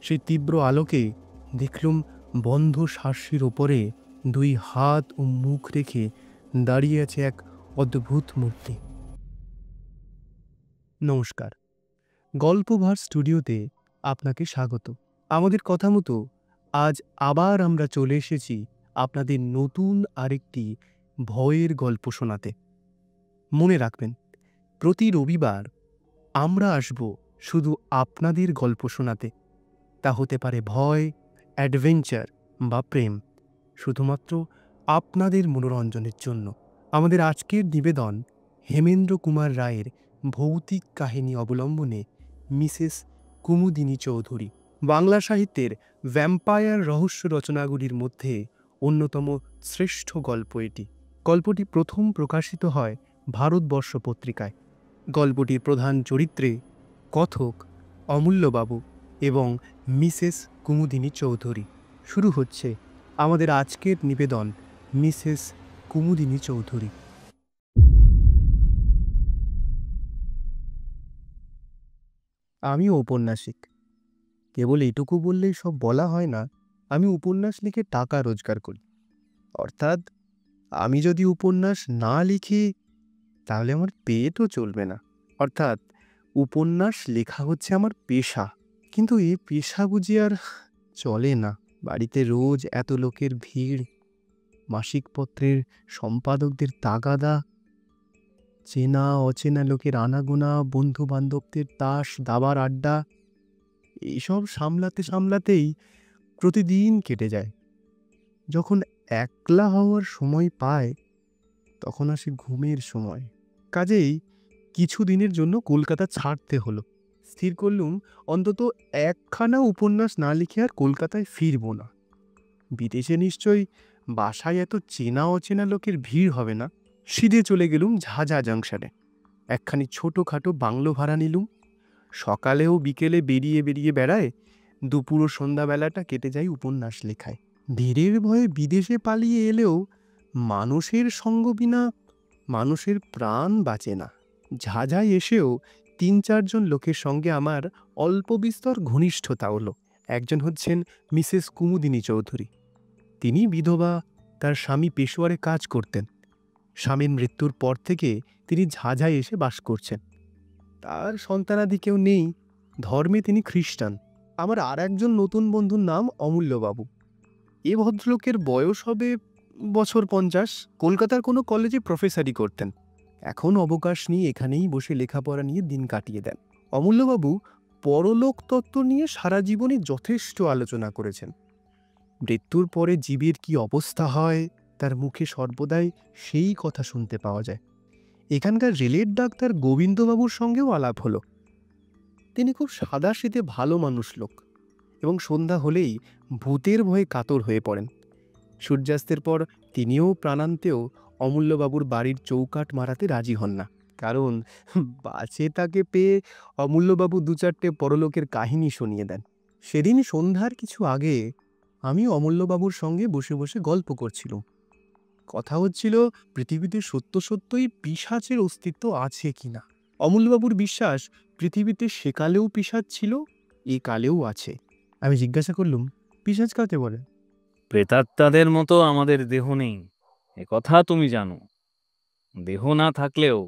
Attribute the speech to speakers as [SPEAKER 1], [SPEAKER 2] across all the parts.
[SPEAKER 1] সেই তীব্র আলোকে দেখলুম বন্ধ সার্সির ওপরে দুই হাত ও মুখ রেখে দাঁড়িয়ে আছে এক অদ্ভুত মূর্তি। নমস্কার, গল্পভার স্টুডিওতে আপনাকে স্বাগত। আমাদের কথা মতো আজ আবার আমরা চলে এসেছি আপনাদের নতুন আরেকটি ভয়ের গল্প শোনাতে। মনে রাখবেন, প্রতি রবিবার আমরা আসব শুধু আপনাদের গল্প শোনাতে। তা হতে পারে ভয়, অ্যাডভেঞ্চার বা প্রেম, শুধুমাত্র আপনাদের মনোরঞ্জনের জন্য। আমাদের আজকের নিবেদন হেমেন্দ্র কুমার রায়ের ভৌতিক কাহিনী অবলম্বনে মিসেস কুমুদিনী চৌধুরী। বাংলা সাহিত্যের ভ্যাম্পায়ার রহস্য রচনাগুলির মধ্যে অন্যতম শ্রেষ্ঠ গল্প এটি। গল্পটি প্রথম প্রকাশিত হয় ভারতবর্ষ পত্রিকায়। গল্পটির প্রধান চরিত্রে কথক অমূল্যবাবু এবং মিসেস কুমুদিনী চৌধুরী। শুরু হচ্ছে আমাদের আজকের নিবেদন মিসেস কুমুদিনী চৌধুরী। আমি ঔপন্যাসিক। কেবল এটুকু বললেই সব বলা হয় না। আমি উপন্যাস লিখে টাকা রোজগার করি। অর্থাৎ আমি যদি উপন্যাস না লিখি তাহলে আমার পেটও চলবে না। অর্থাৎ উপন্যাস লেখা হচ্ছে আমার পেশা। কিন্তু এ পেশা বুঝি আর চলে না। বাড়িতে রোজ এত লোকের ভিড়, মাসিক পত্রের সম্পাদকদের তাগাদা, চেনা অচেনা লোকের আনাগোনা, বন্ধু বান্ধবদের তাস দাবার আড্ডা, এইসব সামলাতে সামলাতেই প্রতিদিন কেটে যায়। যখন একলা হওয়ার সময় পায় তখন আসে ঘুমের সময়। কাজেই কিছু দিনের জন্য কলকাতা ছাড়তে হলো। স্থির করলুম অন্তত একখানা উপন্যাস না লিখে আর কলকাতায় ফিরব না। বিদেশে নিশ্চয়ই বাসায় এত চেনা অচেনা লোকের ভিড় হবে না। সিধে চলে গেলুম ঝাঝা জংশনে। একখানি ছোটোখাটো বাংলো ভাড়া নিলুম। সকালেও বিকেলে বেরিয়ে বেরিয়ে বেড়ায়, দুপুর ও সন্ধ্যাবেলাটা কেটে যায় উপন্যাস লেখায়। ভিড়ের ভয়ে বিদেশে পালিয়ে এলেও মানুষের সঙ্গ বিনা মানুষের প্রাণ বাঁচে না। ঝাঝায় এসেও ৩-৪ জন লোকের সঙ্গে আমার অল্প বিস্তর ঘনিষ্ঠতা হলো। একজন হচ্ছেন মিসেস কুমুদিনী চৌধুরী। তিনি বিধবা, তার স্বামী পেশোয়ারে কাজ করতেন। স্বামীর মৃত্যুর পর থেকে তিনি ঝাঝায় এসে বাস করছেন। তার সন্তানাদি কেউ নেই, ধর্মে তিনি খ্রিস্টান। আমার আর একজন নতুন বন্ধুর নাম অমূল্যবাবু। এ ভদ্রলোকের বয়স হবে বছর 50। কলকাতার কোনো কলেজে প্রফেসরি করতেন। এখন অবকাশ নিয়ে এখানেই বসে লেখাপড়া নিয়ে দিন কাটিয়ে দেন। অমূল্যবাবু পরলোক তত্ত্ব নিয়ে সারা জীবনে যথেষ্ট আলোচনা করেছেন। মৃত্যুর পরে জীবের কি অবস্থা হয় তার মুখে সর্বদাই সেই কথা শুনতে পাওয়া যায়। এখানকার রেলের ডাক্তার গোবিন্দবাবুর সঙ্গেও আলাপ হলো। তিনি খুব সাদাসিধে ভালো মানুষ লোক এবং সন্ধ্যা হলেই ভূতের ভয়ে কাতর হয়ে পড়েন। সূর্যাস্তের পর তিনিও প্রাণান্তেও অমূল্যবাবুর বাড়ির চৌকাঠ মারাতে রাজি হন না। কারণ বাঁচে তাকে পেয়ে অমূল্যবাবু ২-৪টে পরলোকের কাহিনী শুনিয়ে দেন। সেদিন সন্ধ্যার কিছু আগে আমি অমূল্যবাবুর সঙ্গে বসে বসে গল্প করছিলাম। কথা হচ্ছিল পৃথিবীতে সত্য সত্যই পিশাচের অস্তিত্ব আছে কিনা। অমূল্যবাবুর বিশ্বাস পৃথিবীতে সেকালেও পিশাচ ছিল, এ কালেও আছে। আমি জিজ্ঞাসা করলুম, পিশাচ কাকে বলে?
[SPEAKER 2] প্রেতাত্মাদের মতো আমাদের দেহ নেই, এ কথা তুমি জানো। দেহ না থাকলেও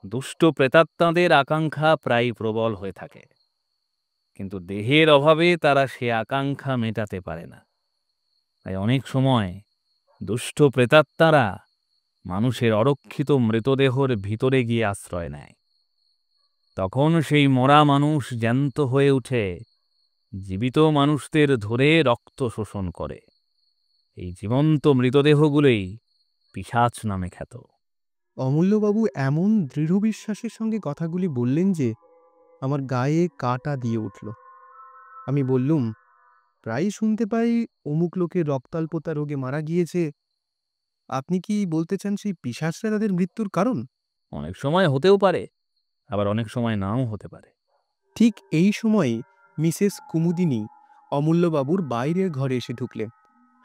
[SPEAKER 2] দুষ্ট প্রেতাত্মাদের আকাঙ্ক্ষা প্রায় প্রবল হয়ে থাকে, কিন্তু দেহের অভাবে তারা সে আকাঙ্ক্ষা মেটাতে পারে না। তাই অনেক সময় দুষ্ট প্রেতাত্মারা মানুষের অরক্ষিত মৃতদেহর ভিতরে গিয়ে আশ্রয় নেয়। তখন সেই মরা মানুষ জ্যান্ত হয়ে উঠে জীবিত মানুষদের ধরে রক্ত শোষণ করে। এই জীবন্ত মৃতদেহগুলোই পিশাচ নামে খ্যাত।
[SPEAKER 1] অমূল্যবাবু এমন দৃঢ় বিশ্বাসের সঙ্গে কথাগুলি বললেন যে আমার গায়ে কাঁটা দিয়ে উঠল। আমি বললুম, প্রায় শুনতে পাই অমুক লোকের রক্তাল্পতা রোগে মারা গিয়েছে। আপনি কি বলতে চান সেই পিশাচরা তাদের মৃত্যুর কারণ?
[SPEAKER 2] অনেক সময় হতেও পারে, আবার অনেক সময় নাও হতে পারে।
[SPEAKER 1] ঠিক এই সময়ে মিসেস কুমুদিনী অমূল্যবাবুর বাইরের ঘরে এসে ঢুকলেন।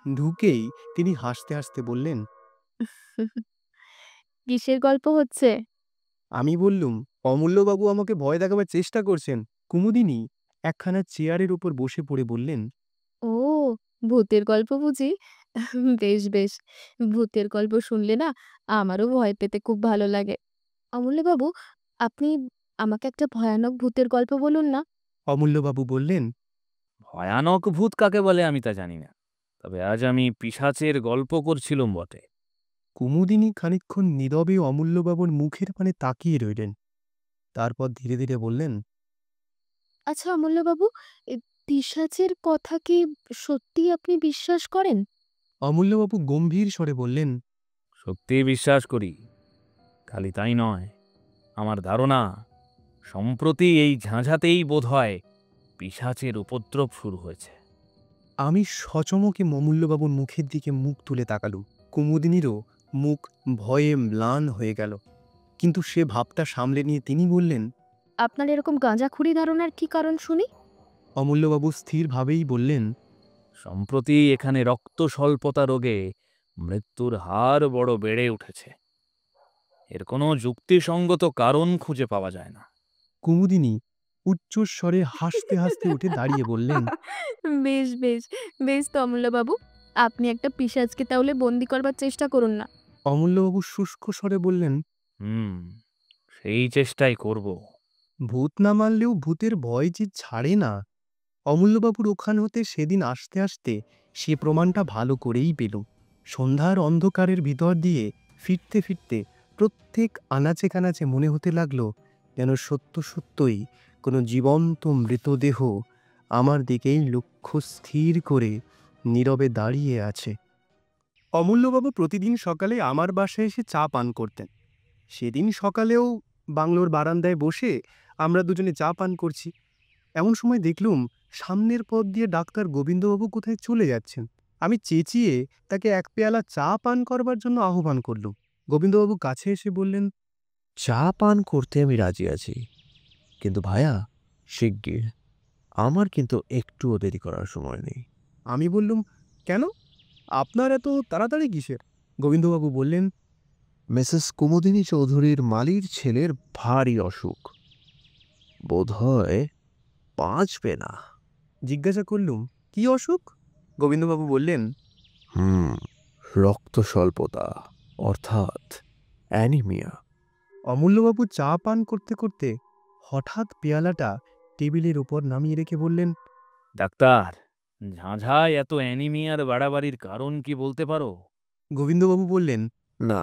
[SPEAKER 1] ঢুকেই তিনি হাসতে হাসতে বললেন,
[SPEAKER 3] কিসের গল্প হচ্ছে?
[SPEAKER 1] আমি বললুম, অমূল্যবাবু আমাকে ভয় দেখাবার চেষ্টা করছেন। কুমুদিনী একখানা চেয়ারের উপর বসে পড়ে বললেন,
[SPEAKER 3] ও, ভূতের গল্প বুঝি? বেশ, বেশ। ভূতের গল্প শুনলে না আমারও ভয় পেতে খুব ভালো লাগে। অমূল্যবাবু, আপনি আমাকে একটা ভয়ানক ভূতের গল্প বলুন না।
[SPEAKER 1] অমূল্যবাবু বললেন,
[SPEAKER 2] ভয়ানক ভূত কাকে বলে আমি তা জানি না, তবে আজ আমি পিশাচের গল্প করছিলুম বটে।
[SPEAKER 1] কুমুদিনী খানিকক্ষণ নীরবে অমূল্যবাবুর মুখের পানে তাকিয়ে রইলেন। তারপর ধীরে ধীরে বললেন,
[SPEAKER 3] আচ্ছা অমূল্যবাবু, এ পিশাচের কথা কি সত্যিই আপনি বিশ্বাস করেন?
[SPEAKER 1] অমূল্যবাবু গম্ভীর স্বরে বললেন,
[SPEAKER 2] সত্যি বিশ্বাস করি। খালি তাই নয়, আমার ধারণা সম্প্রতি এই ঝাঁঝাতেই বোধহয় পিশাচের উপদ্রব শুরু হয়েছে।
[SPEAKER 1] আমি সচমকে অমূল্যবাবুর মুখের দিকে মুখ তুলে তাকালুম। কুমুদিনীরও মুখ ভয়ে ম্লান হয়ে গেল, কিন্তু সে ভাবটা সামলে নিয়ে তিনি বললেন,
[SPEAKER 3] আপনার এরকম গাঁজাখুরি ধারণার কি কারণ শুনি?
[SPEAKER 1] অমূল্যবাবু স্থিরভাবেই বললেন,
[SPEAKER 2] সম্প্রতি এখানে রক্ত স্বল্পতা রোগে মৃত্যুর হার বড় বেড়ে উঠেছে। এর কোনো যুক্তিসঙ্গত কারণ খুঁজে পাওয়া যায় না।
[SPEAKER 1] কুমুদিনী উচ্চস্বরে হাসতে হাসতে উঠে দাঁড়িয়ে বললেন,
[SPEAKER 3] বেশ, বেশ, বেশ তো অমূল্যবাবু। আপনি একটা পিশাচকে তাহলে বন্দি করবার চেষ্টা করুন না।
[SPEAKER 1] অমূল্যবাবু শুষ্ক স্বরে বললেন,
[SPEAKER 2] হুম, সেই চেষ্টাই করব।
[SPEAKER 1] ভূত না মারলেও ভূতের ভয় যে ছাড়ে না। অমূল্যবাবুর ওখান হতে সেদিন আসতে আসতে সে প্রমাণটা ভালো করেই পেল। সন্ধ্যার অন্ধকারের ভিতর দিয়ে ফিরতে ফিরতে প্রত্যেক আনাচে কানাচে মনে হতে লাগলো যেন সত্য সত্যই কোনো জীবন্ত মৃতদেহ আমার দিকেই লক্ষ্য স্থির করে নীরবে দাঁড়িয়ে আছে। অমূল্যবাবু প্রতিদিন সকালে আমার বাসায় এসে চা পান করতেন। সেদিন সকালেও বাংলোর বারান্দায় বসে আমরা দুজনে চা পান করছি। এমন সময় দেখলুম সামনের পথ দিয়ে ডাক্তার গোবিন্দবাবু কোথায় চলে যাচ্ছেন। আমি চেঁচিয়ে তাকে এক পেয়ালা চা পান করবার জন্য আহ্বান করলুম। গোবিন্দবাবু কাছে এসে বললেন,
[SPEAKER 4] চা পান করতে আমি রাজি আছি, কিন্তু ভায়া শিগগির, আমার কিন্তু একটুও দেরি করার সময় নেই।
[SPEAKER 1] আমি বললুম, কেন, আপনার এত তাড়াতাড়ি কিসের? গোবিন্দবাবু বললেন,
[SPEAKER 4] মিসেস কুমুদিনী চৌধুরীর মালির ছেলের ভারী অসুখ, বোধহয় বাঁচবে না।
[SPEAKER 1] জিজ্ঞাসা করলুম, কি অসুখ? গোবিন্দবাবু বললেন,
[SPEAKER 4] হুম, রক্ত স্বল্পতা, অর্থাৎ অ্যানিমিয়া।
[SPEAKER 1] অমূল্যবাবু চা পান করতে করতে হঠাৎ পেয়ালাটা টেবিলের উপর নামিয়ে রেখে বললেন,
[SPEAKER 2] ডাক্তার, ঝাঁঝায় এত অ্যানিমিয়ার বাড়াবাড়ির কারণ কি বলতে পারো?
[SPEAKER 1] গোবিন্দবাবু বললেন,
[SPEAKER 4] না,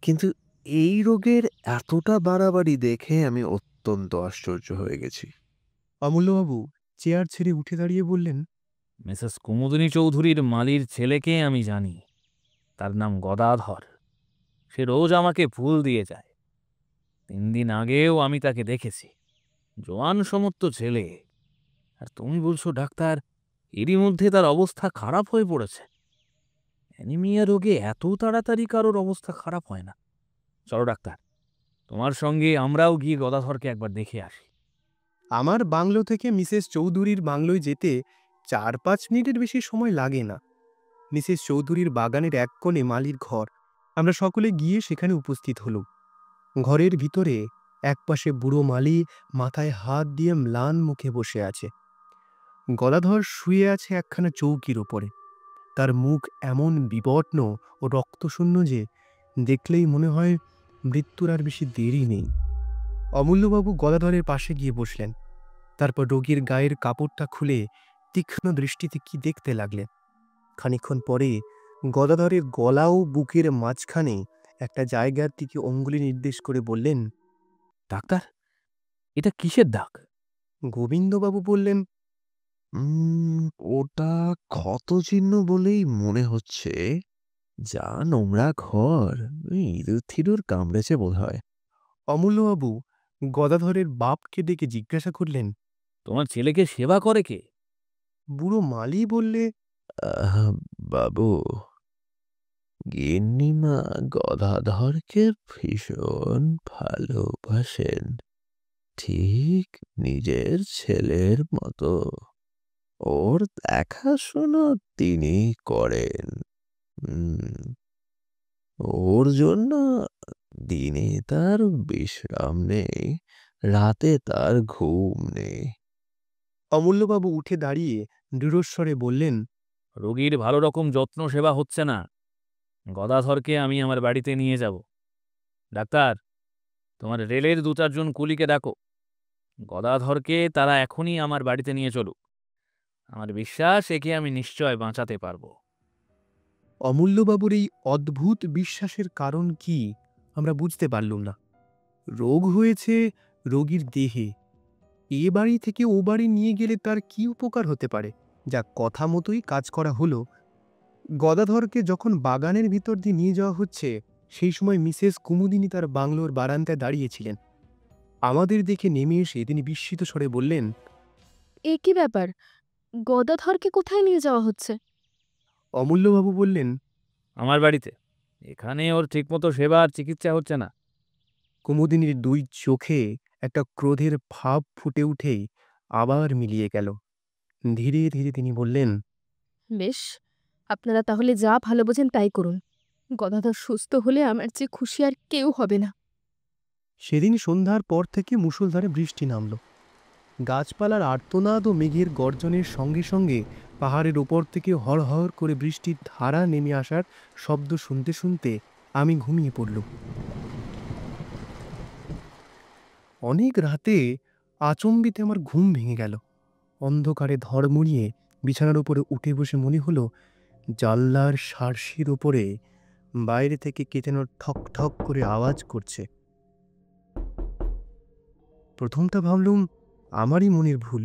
[SPEAKER 4] কিন্তু এই রোগের এতটা বাড়াবাড়ি দেখে আমি অত্যন্ত আশ্চর্য হয়ে গেছি।
[SPEAKER 1] অমূল্যবাবু চেয়ার ছেড়ে উঠে দাঁড়িয়ে বললেন,
[SPEAKER 2] মিসেস কুমুদিনী চৌধুরীর মালির ছেলেকে আমি জানি। তার নাম গদাধর। সে রোজ আমাকে ফুল দিয়ে যায়। 3 দিন আগেও আমি তাকে দেখেছি। জোয়ান সমস্ত ছেলে। আর তুমি বলছো ডাক্তার, এরই মধ্যে তার অবস্থা খারাপ হয়ে পড়েছে। অ্যানিমিয়া রোগে এত তাড়াতাড়ি কারোর অবস্থা খারাপ হয় না। চলো ডাক্তার, তোমার সঙ্গে আমরাও গিয়ে গদাধরকে একবার দেখে আসি।
[SPEAKER 1] আমার বাংলো থেকে মিসেস চৌধুরীর বাংলোয় যেতে 4-5 মিনিটের বেশি সময় লাগে না। মিসেস চৌধুরীর বাগানের এক কোণে মালির ঘর। আমরা সকলে গিয়ে সেখানে উপস্থিত হলুম। ঘরের ভিতরে একপাশে বুড়ো মালি মাথায় হাত দিয়ে ম্লান মুখে বসে আছে। গদাধর শুয়ে আছে একখানা চৌকির ওপরে। তার মুখ এমন বিবর্ণ ও রক্তশূন্য যে দেখলেই মনে হয় মৃত্যুর আর বেশি দেরি নেই। অমূল্যবাবু গদাধরের পাশে গিয়ে বসলেন। তারপর রোগীর গায়ের কাপড়টা খুলে তীক্ষ্ণ দৃষ্টিতে কি দেখতে লাগলেন। খানিকক্ষণ পরে গদাধরের গলা ও বুকের মাঝখানে একটা জায়গার দিকে অঙ্গুলি নির্দেশ করে বললেন,
[SPEAKER 2] ডাক্তার, এটা কিসের দাগ?
[SPEAKER 1] গোবিন্দবাবু বললেন,
[SPEAKER 4] উম, ওটা ক্ষতচিহ্ন বলেই মনে হচ্ছে। যা নোংরা ঘর, ইঁদুর থিদুর কামড়েছে বোধ হয়।
[SPEAKER 1] অমূল্যবাবু গদাধরের বাপকে ডেকে জিজ্ঞাসা করলেন।
[SPEAKER 2] তোমার ছেলেকে সেবা করে কে?
[SPEAKER 1] বুড়ো মালি বললে,
[SPEAKER 4] আহ, বাবু, গিন্নিমা গদাধরকে ভীষণ ভালোবাসেন, ঠিক নিজের ছেলের মতো। ওর দেখাশোনা তিনি করেন। উম, ওর জন্য দিনে তার বিশ্রাম নেই, রাতে তার ঘুম নেই।
[SPEAKER 1] অমূল্যবাবু উঠে দাঁড়িয়ে দৃঢ়স্বরে বললেন,
[SPEAKER 2] রোগীর ভালো রকম যত্ন সেবা হচ্ছে না। গদাধরকে আমি আমার বাড়িতে নিয়ে যাব। ডাক্তার, তোমার রেলের ২-৪ জন কুলিকে ডাকো। গদাধরকে তারা এখনই আমার বাড়িতে নিয়ে চলুক। আমার বিশ্বাস একে আমি নিশ্চয় বাঁচাতে পারব।
[SPEAKER 1] অমূল্যবাবুর এই অদ্ভুত বিশ্বাসের কারণ কি আমরা বুঝতে পারলুম না। রোগ হয়েছে রোগীর দেহে, এ বাড়ি থেকে ও বাড়ি নিয়ে গেলে তার কি উপকার হতে পারে? যা কথা মতোই কাজ করা হলো। গদাধরকে যখন বাগানের ভিতর দিয়ে নিয়ে যাওয়া হচ্ছে, সেই সময় মিসেস কুমুদিনী তার বাংলোর বারান্দায় দাঁড়িয়েছিলেন। আমাদের দেখে নেমে এসে তিনি বিস্মিত স্বরে বললেন,
[SPEAKER 3] এ কি ব্যাপার? গদাধরকে কোথায় নিয়ে যাওয়া হচ্ছে?
[SPEAKER 1] অমূল্যবাবু বললেন,
[SPEAKER 2] আমার বাড়িতে। এখানে ওর ঠিকমতো সেবা আর চিকিৎসা হচ্ছে না।
[SPEAKER 1] কুমুদিনীর ২ চোখে একটা ক্রোধের ভাব ফুটে উঠেই আবার মিলিয়ে গেল। ধীরে ধীরে তিনি বললেন,
[SPEAKER 3] বেশ, আপনারা তাহলে যা ভালো বোঝেন তাই করুন। গদাধর সুস্থ হলে আমার চেয়ে খুশি আর কেউ হবে না।
[SPEAKER 1] সেদিন সন্ধ্যার পর থেকে মুষলধারে বৃষ্টি নামল। গাছপালার আর্তনাদ ও মেঘের গর্জনের সঙ্গে সঙ্গে পাহাড়ের ওপর থেকে হড়হড় করে বৃষ্টির ধারা নেমে আসার শব্দ শুনতে শুনতে আমি ঘুমিয়ে পড়লুম। অনেক রাতে আচম্বিতে আমার ঘুম ভেঙে গেল। অন্ধকারে ধড়মড়িয়ে বিছানার উপরে উঠে বসে মনে হলো জানলার সার্সির ওপরে বাইরে থেকে কে যেন ঠক ঠক করে আওয়াজ করছে। প্রথমটা ভাবলুম আমারই মনের ভুল।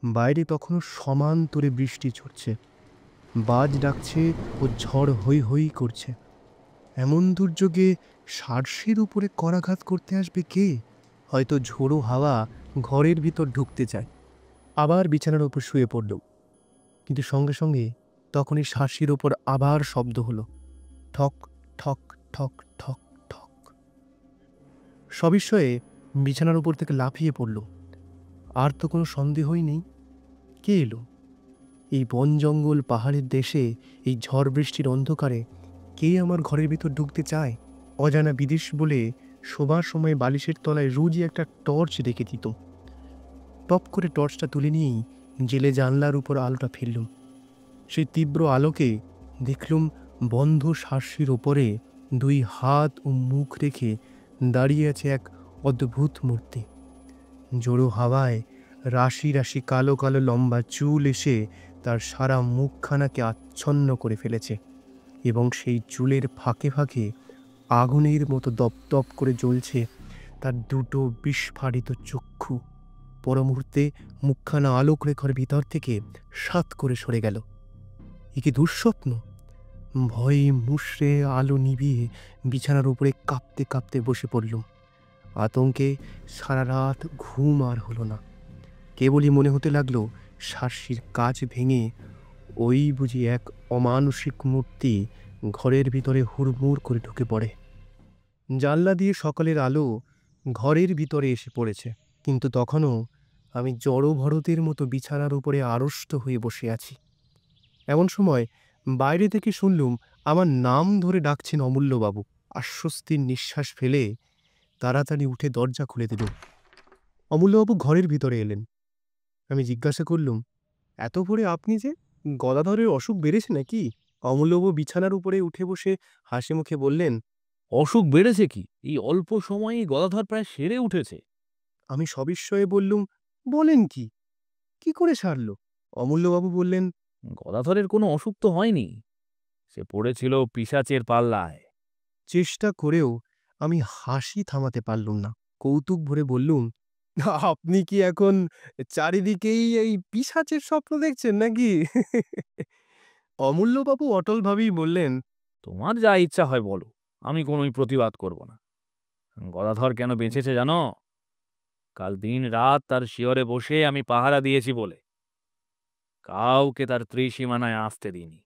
[SPEAKER 1] বাইরে তখনও সমান্তরে বৃষ্টি ঝরছে, বাজ ডাকছে ও ঝড় হৈ হৈ করছে। এমন দুর্যোগে সার্সির উপরে করাঘাত করতে আসবে কে? হয়তো ঝোড়ো হাওয়া ঘরের ভিতর ঢুকতে চায়। আবার বিছানার উপর শুয়ে পড়ল, কিন্তু সঙ্গে সঙ্গে তখনই সার্সির ওপর আবার শব্দ হলো, ঠক ঠক ঠক ঠক ঠক। সবিস্ময়ে বিছানার উপর থেকে লাফিয়ে পড়ল। আর তো কোনো সন্দেহই নেই। কে এলো? এই বন জঙ্গল পাহাড়ের দেশে এই ঝড় বৃষ্টির অন্ধকারে কে আমার ঘরের ভিতর ঢুকতে চায়? অজানা বিদেশ বলে শোবার সময় বালিশের তলায় রোজই একটা টর্চ রেখে দিত। টপ করে টর্চটা তুলে নিয়েই জেলে জানলার উপর আলোটা ফেললুম। সেই তীব্র আলোকে দেখলুম বন্ধ সার্সির ওপরে 2 হাত ও মুখ রেখে দাঁড়িয়ে আছে এক অদ্ভুত মূর্তি। জোড়ো হাওয়ায় রাশি রাশি কালো কালো লম্বা চুল এসে তার সারা মুখখানাকে আচ্ছন্ন করে ফেলেছে, এবং সেই চুলের ফাঁকে ফাঁকে আগুনের মতো দপদপ করে জ্বলছে তার 2টো বিস্ফারিত চক্ষু। পরমুহূর্তে মুখখানা আলোক রেখার ভিতর থেকে সাত করে সরে গেল। এ কি দুঃস্বপ্ন? ভয়ে মুষড়ে আলো নিভিয়ে বিছানার উপরে কাঁপতে কাঁপতে বসে পড়লুম। আতঙ্কে সারা রাত ঘুম আর হলো না। কেবলই মনে হতে লাগলো সার্সির কাচ ভেঙে ওই বুঝি এক অমানুষিক মূর্তি ঘরের ভিতরে হুড়মুড় করে ঢুকে পড়ে। জানলা দিয়ে সকালের আলো ঘরের ভিতরে এসে পড়েছে, কিন্তু তখনও আমি জড়ভরতের মতো বিছানার উপরে আড়ষ্ট হয়ে বসে আছি। এমন সময় বাইরে থেকে শুনলুম আমার নাম ধরে ডাকছেন অমূল্যবাবু। আশ্বস্তির নিঃশ্বাস ফেলে তাড়াতাড়ি উঠে দরজা খুলে দিল। অমূল্যবাবু ঘরের ভিতরে এলেন। আমি জিজ্ঞাসা করলুম, এত ভোরে আপনি যে? গদাধরের অসুখ বেড়েছে নাকি? অমূল্যবাবু বিছানার উপরে উঠে বসে হাসি মুখে বললেন,
[SPEAKER 2] অসুখ বেড়েছে কি? এই অল্প সময়েই গদাধর প্রায় সেরে উঠেছে।
[SPEAKER 1] আমি সবিস্ময়ে বললুম, বলেন কি? কি করে সারল? অমূল্যবাবু বললেন,
[SPEAKER 2] গদাধরের কোনো অসুখ তো হয়নি। সে পড়েছিল পিশাচের পাল্লায়।
[SPEAKER 1] চেষ্টা করেও আমি হাসি থামাতে পারলুম না। কৌতুক ভরে বললুম, আপনি কি এখন চারিদিকেই এই পিশাচের স্বপ্ন দেখছেন নাকি? অমূল্যবাবু অটলভাবেই বললেন,
[SPEAKER 2] তোমার যা ইচ্ছা হয় বলো, আমি কোনোই প্রতিবাদ করব না। গদাধর কেন বেঁচেছে জানো? কাল দিন রাত তার শিয়রে বসে আমি পাহারা দিয়েছি বলে কাউকে তার ত্রিসীমানায় আসতে দিইনি।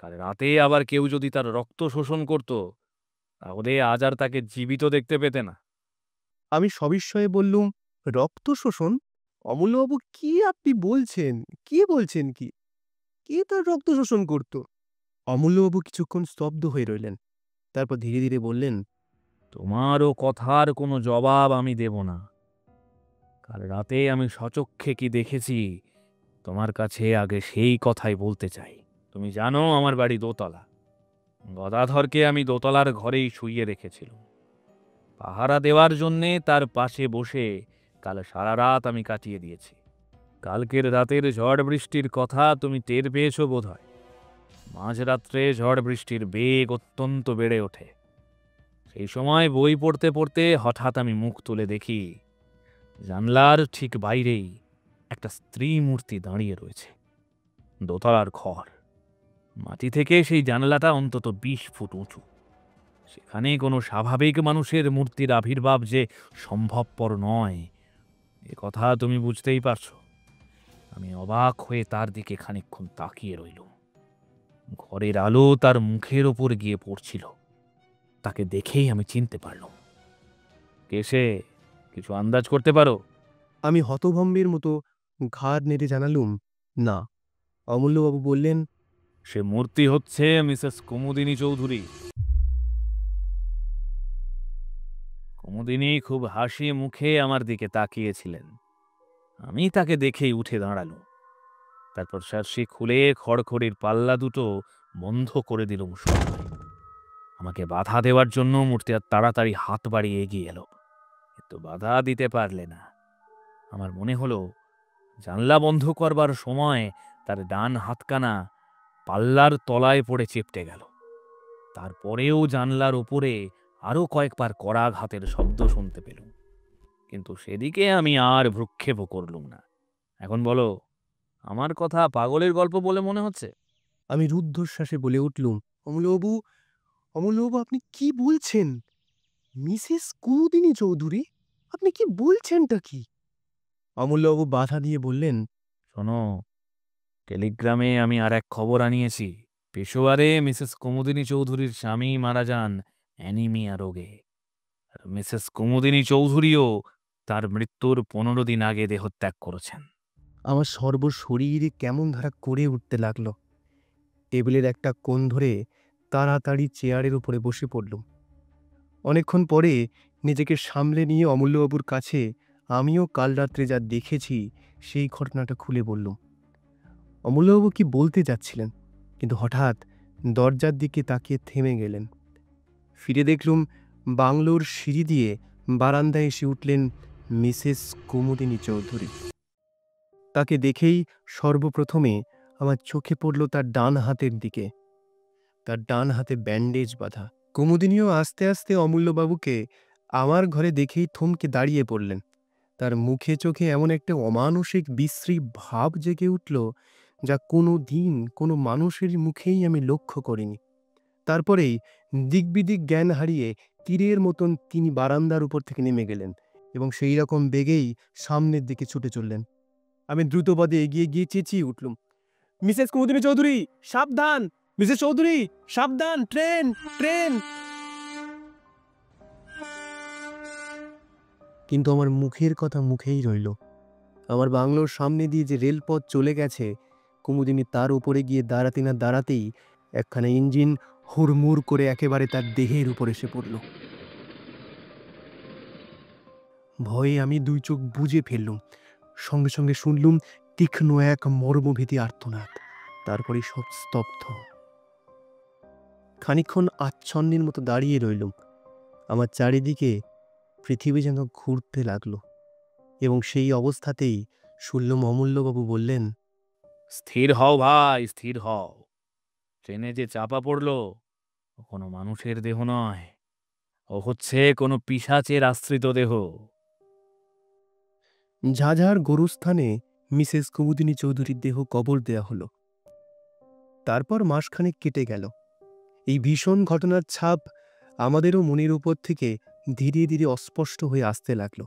[SPEAKER 2] কাল রাতে আবার কেউ যদি তার রক্ত শোষণ করত, তাহলে আজ আর তাকে জীবিত দেখতে পেতে না।
[SPEAKER 1] আমি সবিস্ময়ে বললুম, রক্ত শোষণ? অমূল্যবাবু, কি আপনি বলছেন? কি বলছেন কি? কে তার রক্ত শোষণ করত? অমূল্যবাবু কিছুক্ষণ স্তব্ধ হয়ে রইলেন। তারপর ধীরে ধীরে বললেন,
[SPEAKER 2] তোমারও কথার কোনো জবাব আমি দেব না, কাল রাতে আমি সচক্ষে কি দেখেছি তোমার কাছে আগে সেই কথাই বলতে চাই। তুমি জানো আমার বাড়ি দোতলা। গদাধরকে আমি দোতলার ঘরেই শুইয়ে রেখেছিলাম। পাহারা দেওয়ার জন্যে তার পাশে বসে কাল সারা রাত আমি কাটিয়ে দিয়েছি। কালকের রাতের ঝড় বৃষ্টির কথা তুমি টের পেয়েছো বোধহয়। মাঝরাত্রে ঝড় বৃষ্টির বেগ অত্যন্ত বেড়ে ওঠে। সেই সময় বই পড়তে পড়তে হঠাৎ আমি মুখ তুলে দেখি জানলার ঠিক বাইরেই একটা স্ত্রী মূর্তি দাঁড়িয়ে রয়েছে। দোতলার ঘর, মাটি থেকে সেই জানলাটা অন্তত 20 ফুট উঁচু। সেখানে কোনো স্বাভাবিক মানুষের মূর্তির আবির্ভাব যে সম্ভবপর নয়, এ কথা তুমি বুঝতেই পারছো। আমি অবাক হয়ে তার দিকে খানিকক্ষণ তাকিয়ে রইলুম। ঘরের আলো তার মুখের ওপর গিয়ে পড়ছিল। তাকে দেখেই আমি চিনতে পারলাম। কে সে? কিছু আন্দাজ করতে পারো?
[SPEAKER 1] আমি হতভম্বের মতো ঘাড় নেড়ে জানালুম, না। অমূল্যবাবু বললেন,
[SPEAKER 2] সে মূর্তি হচ্ছে মিসেস কুমুদিনী চৌধুরী। কুমুদিনী খুব হাসি মুখে আমার দিকে তাকিয়েছিলেন। আমি তাকে দেখেই উঠে দাঁড়ালুম। তারপর শার্সি খুলে খড়খড়ির পাল্লা দুটো বন্ধ করে দিলুম সবাই। আমাকে বাধা দেওয়ার জন্য মূর্তি আর তাড়াতাড়ি হাত বাড়িয়ে এগিয়ে এলো, কিন্তু বাধা দিতে পারলে না। আমার মনে হলো জানলা বন্ধ করবার সময় তার ডান হাতখানা পাল্লার তলায় পড়ে চেপটে গেল। তারপরেও জানলার উপরে আরো কয়েকবার করাঘাতের শব্দ শুনতে পেলুম, কিন্তু সেদিকে আমি আর ভ্রুক্ষেপও করলুম না। এখন বলো, আমার কথা পাগলের গল্প বলে মনে হচ্ছে?
[SPEAKER 1] আমি রুদ্ধশ্বাসে বলে উঠলুম, অমূল্যবাবু, অমূল্যবাবু, আপনি কি বলছেন? মিসেস কুমুদিনী চৌধুরী? আপনি কি বলছেনটা কি? অমূল্যবাবু বাধা দিয়ে বললেন,
[SPEAKER 2] শোনো, টেলিগ্রামে আমি আর এক খবর আনিয়েছি। পেশোয়ারে মিসেস কুমুদিনী চৌধুরীর স্বামী মারা যান অ্যানিমিয়া রোগে। আর মিসেস কুমুদিনী চৌধুরীও তার মৃত্যুর 15 দিন আগে দেহত্যাগ করেছেন।
[SPEAKER 1] আমার সর্বশরীরে কেমন ধারা করে উঠতে লাগলো। টেবিলের একটা কোণ ধরে তাড়াতাড়ি চেয়ারের উপরে বসে পড়লুম। অনেকক্ষণ পরে নিজেকে সামলে নিয়ে অমূল্যবাবুর কাছে আমিও কাল রাত্রে যা দেখেছি সেই ঘটনাটা খুলে বললুম। অমূল্যবাবু কি বলতে যাচ্ছিলেন, কিন্তু হঠাৎ দরজার দিকে তাকিয়ে থেমে গেলেন। ফিরে দেখলুম বাংলোর সিঁড়ি দিয়ে বারান্দায় এসে উঠলেন মিসেস কুমুদিনী চৌধুরী। তাকে দেখেই সর্বপ্রথমে আমার চোখে পড়ল তার ডান হাতের দিকে। তার ডান হাতে ব্যান্ডেজ বাঁধা। কুমুদিনীও আস্তে আস্তে অমূল্যবাবুকে আমার ঘরে দেখেই থমকে দাঁড়িয়ে পড়লেন। তার মুখে চোখে এমন একটা অমানসিক বিশ্রী ভাব জেগে উঠল, যা কোনো দিন কোনো মানুষের মুখেই আমি লক্ষ্য করিনি। তারপরেই দিকবিদিক জ্ঞান হারিয়ে তীরের মতন তিনি বারান্দার উপর থেকে নেমে গেলেন এবং সেই রকম বেগেই সামনের দিকে ছুটে চললেন। আমি দ্রুতপদে এগিয়ে গিয়ে চেঁচিয়ে উঠলুম, মিসেস কুমুদিনী চৌধুরী, সাবধান! মিসেস চৌধুরী, সাবধান! Train, train! কিন্তু আমার মুখের কথা মুখেই রইল। আমার বাংলোর সামনে দিয়ে যে রেলপথ চলে গেছে, কুমুদিনী তার উপরে গিয়ে দাঁড়াতে না দাঁড়াতেই একখানা ইঞ্জিন হুড়মুড় করে একেবারে তার দেহের উপর এসে পড়ল। ভয়ে আমি দুই চোখ বুজে ফেললুম। সঙ্গে সঙ্গে শুনলুম তীক্ষ্ণ এক মর্মভীতি আর্তনাদ। তারপরে সব স্তব্ধ। খানিকক্ষণ আচ্ছন্নের মতো দাঁড়িয়ে রইলুম। আমার চারিদিকে পৃথিবী যেন ঘুরতে লাগলো এবং সেই অবস্থাতেই শুনলুম অমূল্যবাবু বললেন,
[SPEAKER 2] স্থির হও ভাই, স্থির হও। ট্রেনে যে চাপা পড়লো ও কোনো মানুষের দেহ নয়, ও হচ্ছে কোনো পিশাচের আশ্রিত দেহ।
[SPEAKER 1] ঝাঝার গোরস্থানে মিসেস কুমুদিনী চৌধুরীর দেহ কবর দেয়া হলো। তারপর মাসখানেক কেটে গেল। এই ভীষণ ঘটনার ছাপ আমাদেরও মনের উপর থেকে ধীরে ধীরে অস্পষ্ট হয়ে আসতে লাগলো।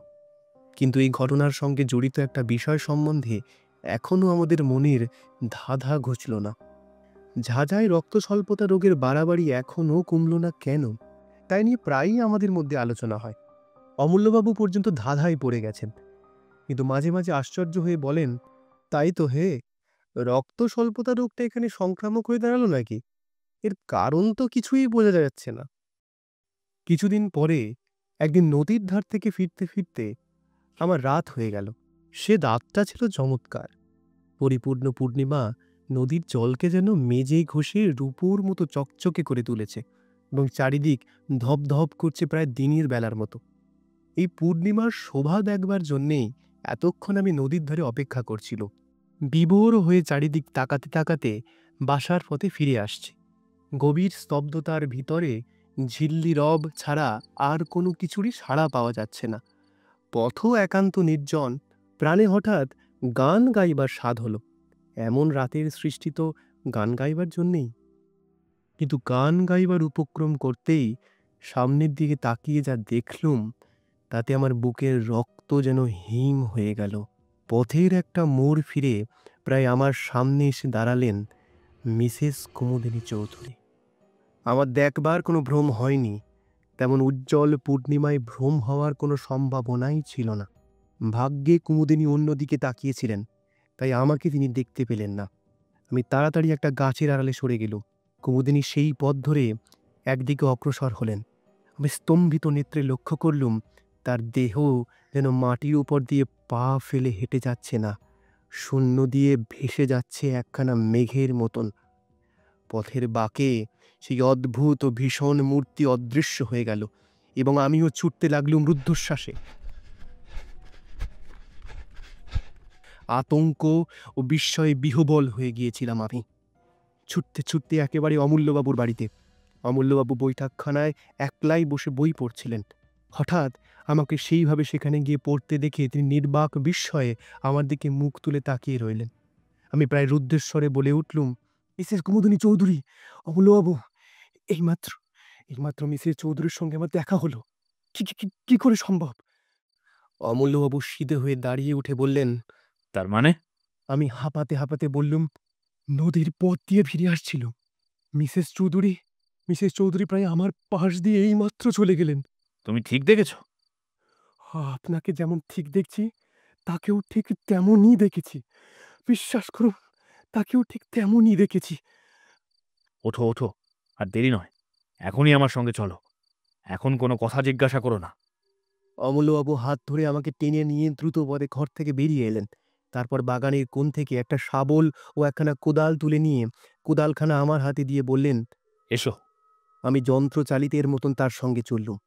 [SPEAKER 1] কিন্তু এই ঘটনার সঙ্গে জড়িত একটা বিষয় সম্বন্ধে এখনও আমাদের মনের ধাঁধা ঘুচল না। ঝাঁঝায় রক্ত স্বল্পতা রোগের বাড়াবাড়ি এখনও কমল না কেন, তাই নিয়ে প্রায়ই আমাদের মধ্যে আলোচনা হয়। অমূল্যবাবু পর্যন্ত ধাঁধায় পড়ে গেছেন, কিন্তু মাঝে মাঝে আশ্চর্য হয়ে বলেন, তাই তো হে, রক্ত স্বল্পতা রোগটা এখানে সংক্রামক হয়ে দাঁড়ালো নাকি? এর কারণ তো কিছুই বোঝা যাচ্ছে না। কিছুদিন পরে একদিন নদীর ধার থেকে ফিরতে ফিরতে আমার রাত হয়ে গেল। সে রাতটা ছিল চমৎকার। পরিপূর্ণ পূর্ণিমা নদীর জলকে যেন মেজে ঘষে রূপোর মতো চকচকে করে তুলেছে এবং চারিদিক ধপধপ করছে প্রায় দিনের বেলার মতো। এই পূর্ণিমার শোভা দেখবার জন্যেই এতক্ষণ আমি নদীর ধারে অপেক্ষা করছিল। বিভোর হয়ে চারিদিক তাকাতে তাকাতে বাসার পথে ফিরে আসছি। গভীর স্তব্ধতার ভিতরে ঝিল্লি রব ছাড়া আর কোনো কিছুরই সাড়া পাওয়া যাচ্ছে না। পথও একান্ত নির্জন। প্রাণে হঠাৎ গান গাইবার স্বাদ হলো। এমন রাতের সৃষ্টি তো গান গাইবার জন্যেই। কিন্তু গান গাইবার উপক্রম করতেই সামনের দিকে তাকিয়ে যা দেখলুম, তাতে আমার বুকের রক্ত যেন হিম হয়ে গেল। পথের একটা মোড় ফিরে প্রায় আমার সামনে এসে দাঁড়ালেন মিসেস কুমুদিনী চৌধুরী। আমার দেখবার কোনো ভ্রম হয়নি। তেমন উজ্জ্বল পূর্ণিমায় ভ্রম হওয়ার কোনো সম্ভাবনাই ছিল না। ভাগ্যে কুমুদিনী অন্যদিকে তাকিয়েছিলেন, তাই আমাকে তিনি দেখতে পেলেন না। আমি তাড়াতাড়ি একটা গাছের আড়ালে সরে গেলুম। কুমুদিনী সেই পথ ধরে একদিকে অগ্রসর হলেন। আমি স্তম্ভিত নেত্রে লক্ষ্য করলুম তার দেহ যেন মাটির উপর দিয়ে পা ফেলে হেঁটে যাচ্ছে না, শূন্য দিয়ে ভেসে যাচ্ছে একখানা মেঘের মতন। পথের বাঁকে সেই অদ্ভুত ও ভীষণ মূর্তি অদৃশ্য হয়ে গেল এবং আমিও ছুটতে লাগলুম রুদ্ধশ্বাসে। আতঙ্ক ও বিস্ময়ে বিহ্বল হয়ে গিয়েছিলাম আমি। ছুটতে ছুটতে একেবারে অমূল্যবাবুর বাড়িতে। অমূল্যবাবু বৈঠকখানায় একলাই বসে বই পড়ছিলেন। হঠাৎ আমাকে সেইভাবে সেখানে গিয়ে পড়তে দেখে তিনি নির্বাক বিস্ময়ে আমার দিকে মুখ তুলে তাকিয়ে রইলেন। আমি প্রায় রুদ্ধেশ্বরে বলে উঠলুম, মিসেস কুমুদিনী চৌধুরী, অমূল্যবাবু, এইমাত্র এইমাত্র মিসেস চৌধুরীর সঙ্গে আমার দেখা হলো। কি কি কি- কি করে সম্ভব? অমূল্যবাবু সিধে হয়ে দাঁড়িয়ে উঠে বললেন।
[SPEAKER 2] তার মানে?
[SPEAKER 1] আমি হাঁপাতে হাঁপাতে বললুম, নদীর পথ দিয়ে ফিরে আসছিল। মিসেস চৌধুরী প্রায় আমার পাশ দিয়ে এইমাত্র চলে গেলেন।
[SPEAKER 2] তুমি ঠিক দেখেছ?
[SPEAKER 1] আপনাকে যেমন ঠিক দেখছি, তাকেও ঠিক তেমনই দেখেছি। বিশ্বাস করুন, তাকেও ঠিক তেমনই দেখেছি।
[SPEAKER 2] ওঠো ওঠো, আর দেরি নয়, এখনই আমার সঙ্গে চলো। এখন কোনো কথা জিজ্ঞাসা করো না।
[SPEAKER 1] অমূল্যবাবু হাত ধরে আমাকে টেনে নিয়ে দ্রুত পদে ঘর থেকে বেরিয়ে এলেন। তারপর বাগানের কোণ থেকে একটা শাবল ও একখানা কোদাল তুলে নিয়ে কোদালখানা আমার হাতে দিয়ে বললেন,
[SPEAKER 2] এসো।
[SPEAKER 1] আমি যন্ত্রচালিতের মতন তার সঙ্গে চললুম।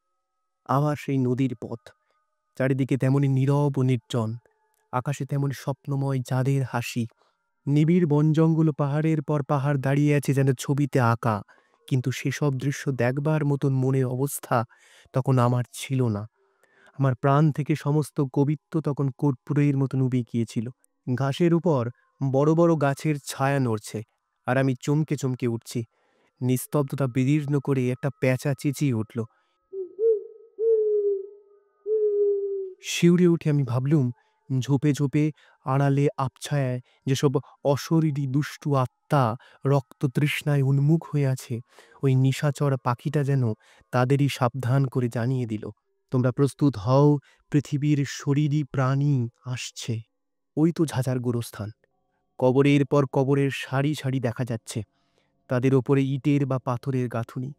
[SPEAKER 1] আবার সেই নদীর পথ, চারিদিকে তেমনি নীরব ও নির্জন, আকাশে তেমনি স্বপ্নময় চাঁদের হাসি। নিবিড় বনজঙ্গল, পাহাড়ের পর পাহাড় দাঁড়িয়ে আছে যেন ছবিতে আঁকা। কিন্তু সেসব দৃশ্য দেখবার মতন মনের অবস্থা তখন আমার ছিল না। আমার প্রাণ থেকে সমস্ত কবিত্ব তখন কর্পূরের মতন উবে গিয়েছিল। ঘাসের উপর বড় বড় গাছের ছায়া নড়ছে, আর আমি চমকে চমকে উঠছি। নিস্তব্ধতা বিদীর্ণ করে একটা প্যাঁচা চেঁচিয়ে উঠল। শিউরে উঠে আমি ভাবলুম, ঝোপে ঝোপে আড়ালে আবছায়ায় যেসব অশরীরী দুষ্টু আত্মা রক্ত তৃষ্ণায় উন্মুখ হয়ে আছে, ওই নিশাচর পাখিটা যেন তাদেরই সাবধান করে জানিয়ে দিল, তোমরা প্রস্তুত হও, পৃথিবীর শরীরী প্রাণী আসছে। ওই তো ঝাঁঝার গোরস্থান। কবরের পর কবরের সারি সারি দেখা যাচ্ছে, তাদের ওপরে ইটের বা পাথরের গাঁথুনি।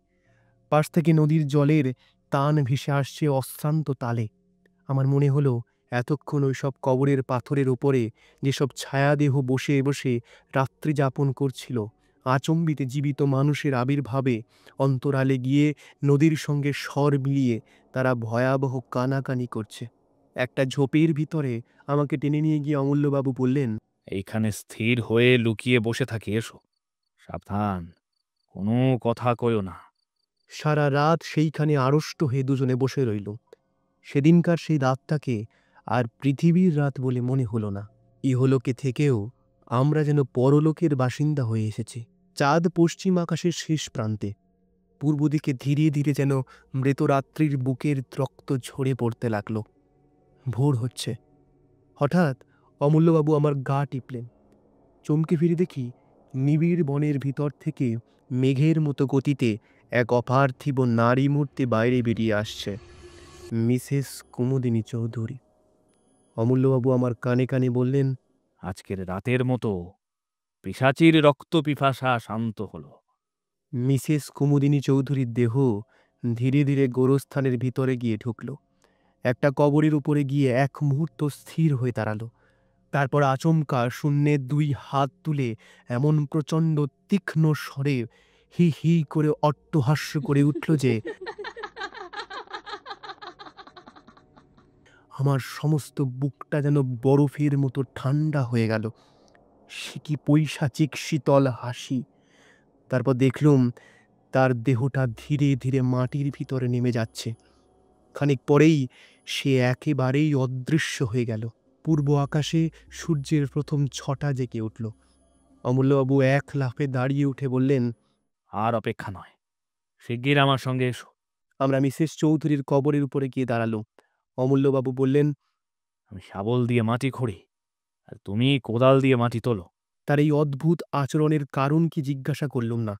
[SPEAKER 1] পাশ থেকে নদীর জলের টান ভেসে আসছে অশ্রান্ত তালে। আমার মনে হলো এতক্ষণ ওই সব কবরের পাথরের ওপরে যেসব ছায়াদেহ বসে বসে রাত্রি যাপন করছিল, আচম্বিতে জীবিত মানুষের আবির্ভাবে অন্তরালে গিয়ে নদীর সঙ্গে স্বর মিলিয়ে তারা ভয়াবহ কানাকানি করছে। একটা ঝোপের ভিতরে আমাকে টেনে নিয়ে গিয়ে অমূল্যবাবু বললেন,
[SPEAKER 2] এইখানে স্থির হয়ে লুকিয়ে বসে থাকি, এসো। সাবধান, কোনো কথা কয়ো না।
[SPEAKER 1] সারা রাত সেইখানে আড়ষ্ট হয়ে দুজনে বসে রইল। সেদিনকার সেই রাতটাকে আর পৃথিবীর রাত বলে মনে হলো না। ইহলোকে থেকেও আমরা যেন পরলোকের বাসিন্দা হয়ে এসেছি। চাঁদ পশ্চিম আকাশের শেষ প্রান্তে, পূর্ব দিকে ধীরে ধীরে যেন মৃতরাত্রির বুকের রক্ত ঝরে পড়তে লাগল। ভোর হচ্ছে। হঠাৎ অমূল্যবাবু আমার গা টিপলেন। চমকে ফিরে দেখি নিবিড় বনের ভিতর থেকে মেঘের মতো গতিতে এক অপার্থিব নারী মূর্তি বাইরে বেরিয়ে আসছে, মিসেস কুমুদিনী চৌধুরী। অমূল্যবাবু আমার কানে কানে বললেন,
[SPEAKER 2] আজকের রাতের মতো পিশাচির রক্ত পিপাসা শান্ত হলো।
[SPEAKER 1] মিসেস কুমুদিনী চৌধুরীর দেহ ধীরে ধীরে গোরস্থানের ভিতরে গিয়ে ঢুকল। একটা কবরের উপরে গিয়ে এক মুহূর্ত স্থির হয়ে দাঁড়ালো। তারপর আচমকা শূন্যে 2 হাত তুলে এমন প্রচণ্ড তীক্ষ্ণ স্বরে হি হি করে অট্টহাস্য করে উঠল যে আমার সমস্ত বুকটা যেন বরফের মতো ঠান্ডা হয়ে গেল। সে কি পৈশাচিক শীতল হাসি! তারপর দেখলুম তার দেহটা ধীরে ধীরে মাটির ভিতরে নেমে যাচ্ছে। খানিক পরেই সে একেবারেই অদৃশ্য হয়ে গেল। পূর্ব আকাশে সূর্যের প্রথম ছটা জেগে উঠল। অমূল্যবাবু এক লাফে দাঁড়িয়ে উঠে বললেন,
[SPEAKER 2] আর অপেক্ষা নয়, শিগগির আমার সঙ্গে এসো।
[SPEAKER 1] আমরা মিসেস চৌধুরীর কবরের উপরে গিয়ে দাঁড়ালুম। অমূল্যবাবু বললেন,
[SPEAKER 2] আমি শাবল দিয়ে মাটি খড়ি, আর তুমি কোদাল দিয়ে মাটি তোলো।
[SPEAKER 1] তার এই অদ্ভুত আচরণের কারণ কি জিজ্ঞাসা করলুম না,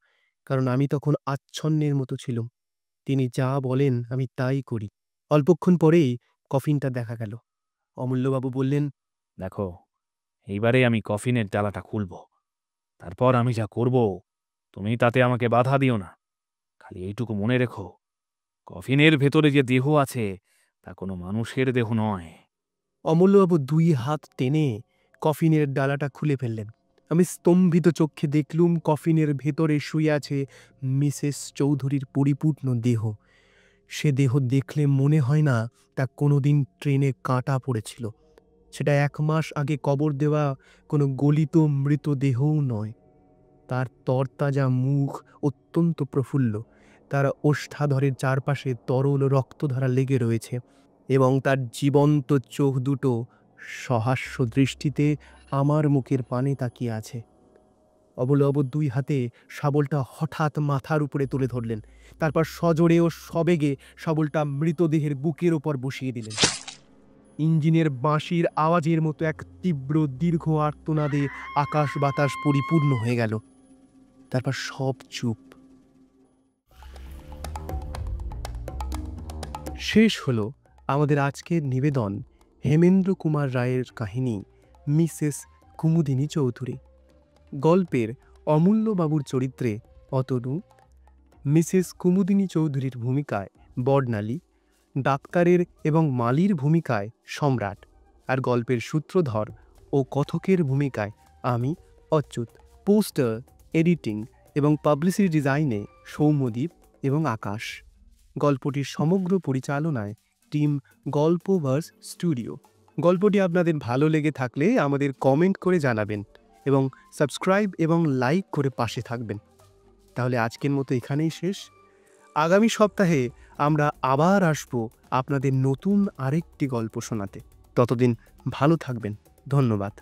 [SPEAKER 1] কারণ আমি তখন আচ্ছন্নের মতো ছিলুম। তিনি যা বলেন আমি তাই করি। অল্পক্ষণ পরেই কফিনটা দেখা গেল। অমূল্যবাবু বললেন,
[SPEAKER 2] দেখো, এইবারে আমি কফিনের ডালাটা খুলব। তারপর আমি যা করব তুমি তাতে আমাকে বাধা দিও না। খালি এইটুকু মনে রেখো, কফিনের ভেতরে যে দেহ আছে তা কোনো মানুষের দেহ নয়।
[SPEAKER 1] অমূল্যবাবু 2 হাত টেনে কফিনের ডালাটা খুলে ফেললেন। আমি স্তম্ভিত চক্ষে দেখলুম কফিনের ভেতরে শুয়ে আছে মিসেস চৌধুরীর পরিপূর্ণ দেহ। সে দেহ দেখলে মনে হয় না তা কোনোদিন ট্রেনে কাঁটা পড়েছিল। সেটা 1 মাস আগে কবর দেওয়া কোনো গলিত মৃতদেহও নয়। তার তরতাজা মুখ অত্যন্ত প্রফুল্ল। তার ওষ্ঠাধরের চারপাশে তরল রক্তধারা লেগে রয়েছে এবং তার জীবন্ত চোখ দুটো সহাস্য দৃষ্টিতে আমার মুখের পানে তাকিয়ে আছে। অবলব 2 হাতে শাবলটা হঠাৎ মাথার উপরে তুলে ধরলেন। তারপর সজোরে ও সবেগে শাবলটা মৃতদেহের বুকের ওপর বসিয়ে দিলেন। ইঞ্জিনের বাঁশির আওয়াজের মতো এক তীব্র দীর্ঘ আর্তনাদে আকাশ বাতাস পরিপূর্ণ হয়ে গেল। তারপর সব চুপ। শেষ হলো আমাদের আজকের নিবেদন, হেমেন্দ্র কুমার রায়ের কাহিনী মিসেস কুমুদিনী চৌধুরী। গল্পের অমূল্যবাবুর চরিত্রে অতনু, মিসেস কুমুদিনী চৌধুরীর ভূমিকায় বর্ণালী, ডাক্তারের এবং মালির ভূমিকায় সম্রাট, আর গল্পের সূত্রধর ও কথকের ভূমিকায় আমি অচ্যুত। পোস্টার, এডিটিং এবং পাবলিসিটি ডিজাইনে সৌম্যদীপ এবং আকাশ। গল্পটির সমগ্র পরিচালনায় টিম গল্পভার্স স্টুডিও। গল্পটি আপনাদের ভালো লেগে থাকলে আমাদের কমেন্ট করে জানাবেন এবং সাবস্ক্রাইব এবং লাইক করে পাশে থাকবেন। তাহলে আজকের মতো এখানেই শেষ। আগামী সপ্তাহে আমরা আবার আসব আপনাদের নতুন আরেকটি গল্প শোনাতে। ততদিন ভালো থাকবেন। ধন্যবাদ।